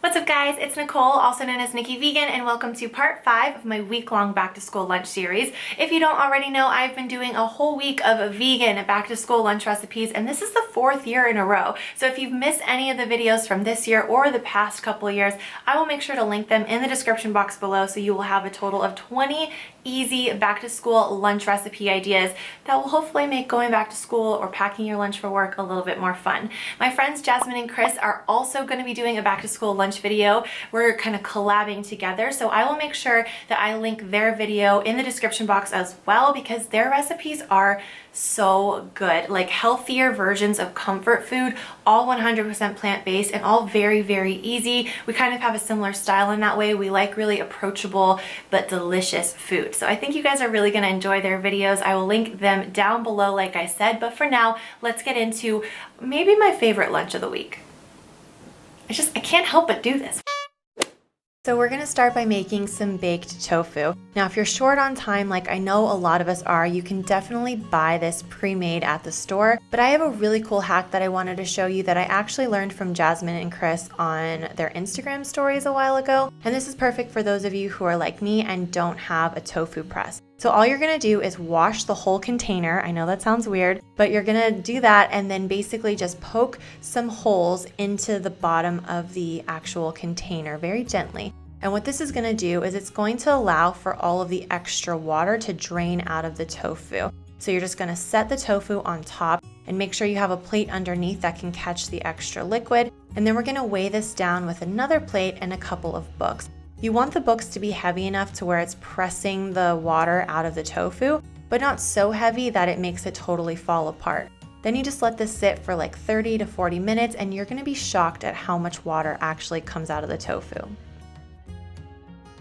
What's up guys, it's Nicole, also known as Nikki Vegan, and welcome to part 5 of my week-long back to school lunch series. If you don't already know, I've been doing a whole week of vegan back to school lunch recipes, and this is the 4th year in a row. So if you've missed any of the videos from this year or the past couple of years, I will make sure to link them in the description box below, so you will have a total of 20 easy back to school lunch recipe ideas that will hopefully make going back to school or packing your lunch for work a little bit more fun. My friends Jasmine and Chris are also going to be doing a back to school lunch video. We're kind of collabing together, so I will make sure that I link their video in the description box as well, because their recipes are so good, like healthier versions of comfort food, all 100% plant-based and all very, very easy. We kind of have a similar style in that way. We like really approachable but delicious food. So I think you guys are really going to enjoy their videos. I will link them down below like I said, but for now, let's get into maybe my favorite lunch of the week. I can't help but do this. So we're going to start by making some baked tofu. Now, if you're short on time, like I know a lot of us are, you can definitely buy this pre-made at the store. But I have a really cool hack that I wanted to show you that I actually learned from Jasmine and Chris on their Instagram stories a while ago. And this is perfect for those of you who are like me and don't have a tofu press. So all you're gonna do is wash the whole container. I know that sounds weird, but you're gonna do that and then basically just poke some holes into the bottom of the actual container very gently. And what this is gonna do is it's going to allow for all of the extra water to drain out of the tofu. So you're just gonna set the tofu on top and make sure you have a plate underneath that can catch the extra liquid. And then we're gonna weigh this down with another plate and a couple of books. You want the books to be heavy enough to where it's pressing the water out of the tofu, but not so heavy that it makes it totally fall apart. Then you just let this sit for like 30 to 40 minutes and you're gonna be shocked at how much water actually comes out of the tofu.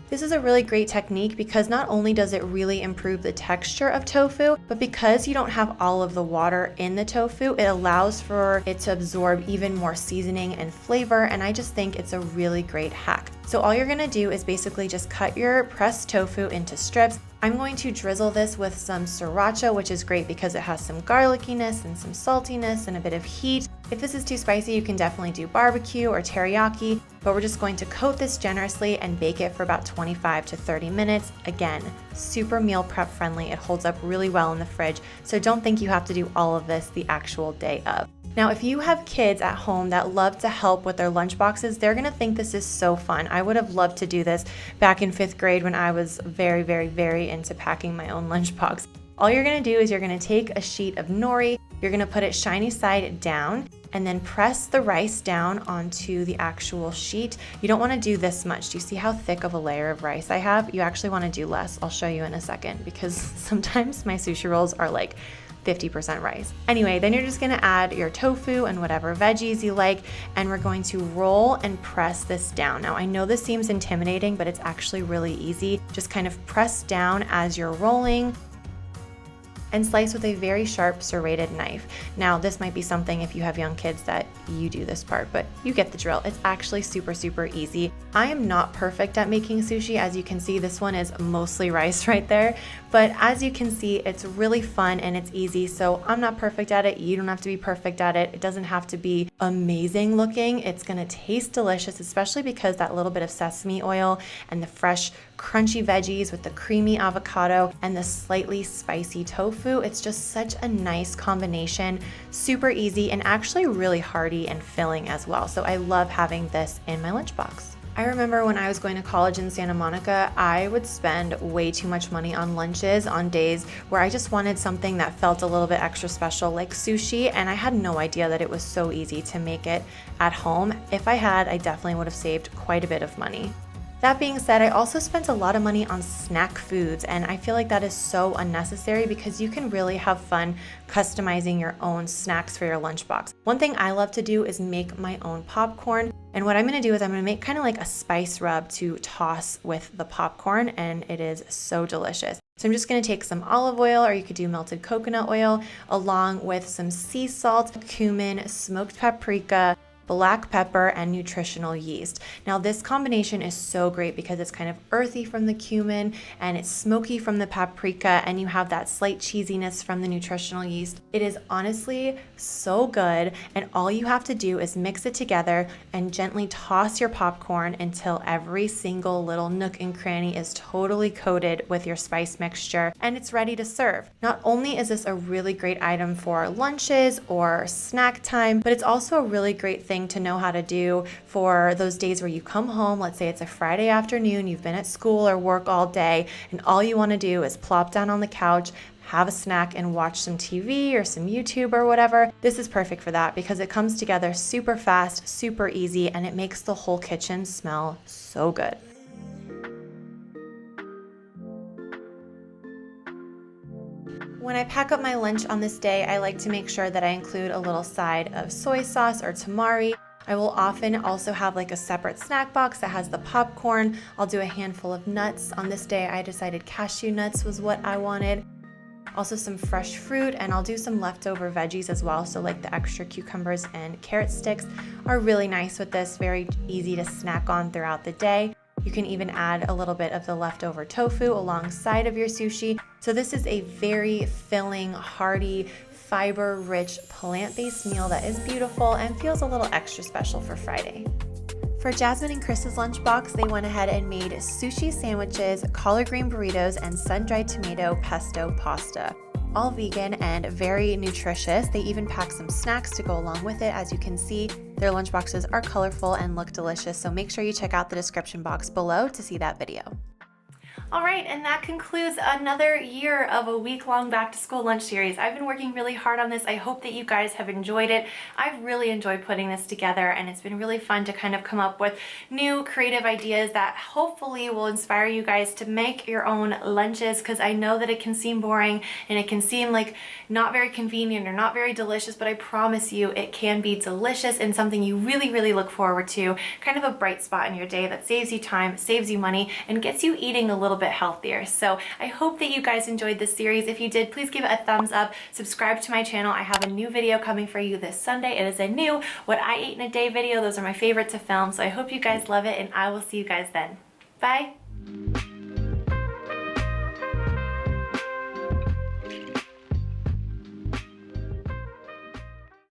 This is a really great technique because not only does it really improve the texture of tofu, but because you don't have all of the water in the tofu, it allows for it to absorb even more seasoning and flavor, and I just think it's a really great hack. So all you're gonna do is basically just cut your pressed tofu into strips. I'm going to drizzle this with some sriracha, which is great because it has some garlickiness and some saltiness and a bit of heat. If this is too spicy, you can definitely do barbecue or teriyaki, but we're just going to coat this generously and bake it for about 25 to 30 minutes. Again, super meal prep friendly. It holds up really well in the fridge, so don't think you have to do all of this the actual day of. Now, if you have kids at home that love to help with their lunch boxes, they're gonna think this is so fun. I would have loved to do this back in 5th grade when I was very, very, very into packing my own lunchbox. All you're gonna do is you're gonna take a sheet of nori, you're gonna put it shiny side down, and then press the rice down onto the actual sheet. You don't wanna do this much. Do you see how thick of a layer of rice I have? You actually wanna do less. I'll show you in a second because sometimes my sushi rolls are like 50% rice. Anyway, then you're just gonna add your tofu and whatever veggies you like, and we're going to roll and press this down. Now, I know this seems intimidating, but it's actually really easy. Just kind of press down as you're rolling and slice with a very sharp serrated knife. Now, this might be something if you have young kids that you do this part, but you get the drill. It's actually super, super easy. I am not perfect at making sushi. As you can see, this one is mostly rice right there, but as you can see, it's really fun and it's easy. So I'm not perfect at it. You don't have to be perfect at it. It doesn't have to be amazing looking. It's gonna taste delicious, especially because that little bit of sesame oil and the fresh crunchy veggies with the creamy avocado and the slightly spicy tofu. It's just such a nice combination, super easy and actually really hearty and filling as well. So I love having this in my lunchbox. I remember when I was going to college in Santa Monica, I would spend way too much money on lunches on days where I just wanted something that felt a little bit extra special, like sushi, and I had no idea that it was so easy to make it at home. If I had, I definitely would have saved quite a bit of money. That being said, I also spent a lot of money on snack foods, and I feel like that is so unnecessary because you can really have fun customizing your own snacks for your lunchbox. One thing I love to do is make my own popcorn, and what I'm gonna do is I'm gonna make kind of like a spice rub to toss with the popcorn, and it is so delicious. So I'm just gonna take some olive oil, or you could do melted coconut oil, along with some sea salt, cumin, smoked paprika, black pepper, and nutritional yeast. Now this combination is so great because it's kind of earthy from the cumin and it's smoky from the paprika, and you have that slight cheesiness from the nutritional yeast. It is honestly so good, and all you have to do is mix it together and gently toss your popcorn until every single little nook and cranny is totally coated with your spice mixture, and it's ready to serve. Not only is this a really great item for lunches or snack time, but it's also a really great thing to know how to do for those days where you come home. Let's say it's a Friday afternoon, you've been at school or work all day, and all you want to do is plop down on the couch, have a snack, and watch some TV or some YouTube or whatever. This is perfect for that because it comes together super fast, super easy, and it makes the whole kitchen smell so good. When I pack up my lunch on this day, I like to make sure that I include a little side of soy sauce or tamari. I will often also have like a separate snack box that has the popcorn. I'll do a handful of nuts. On this day, I decided cashew nuts was what I wanted. Also some fresh fruit, and I'll do some leftover veggies as well. So like the extra cucumbers and carrot sticks are really nice with this, very easy to snack on throughout the day. You can even add a little bit of the leftover tofu alongside of your sushi. So this is a very filling, hearty, fiber-rich, plant-based meal that is beautiful and feels a little extra special for Friday. For Jasmine and Chris's lunchbox, they went ahead and made sushi sandwiches, collard green burritos, and sun-dried tomato pesto pasta. All vegan and very nutritious. They even packed some snacks to go along with it. As you can see, their lunchboxes are colorful and look delicious, so make sure you check out the description box below to see that video. All right, and that concludes another year of a week-long back-to-school lunch series. I've been working really hard on this. I hope that you guys have enjoyed it. I've really enjoyed putting this together, and it's been really fun to kind of come up with new creative ideas that hopefully will inspire you guys to make your own lunches, because I know that it can seem boring and it can seem like not very convenient or not very delicious, but I promise you it can be delicious and something you really, really look forward to. Kind of a bright spot in your day that saves you time, saves you money, and gets you eating a little bit healthier. So I hope that you guys enjoyed this series. If you did, please give it a thumbs up. Subscribe to my channel. I have a new video coming for you this Sunday. It is a new What I Ate in a Day video. Those are my favorite to film. So I hope you guys love it, and I will see you guys then. Bye.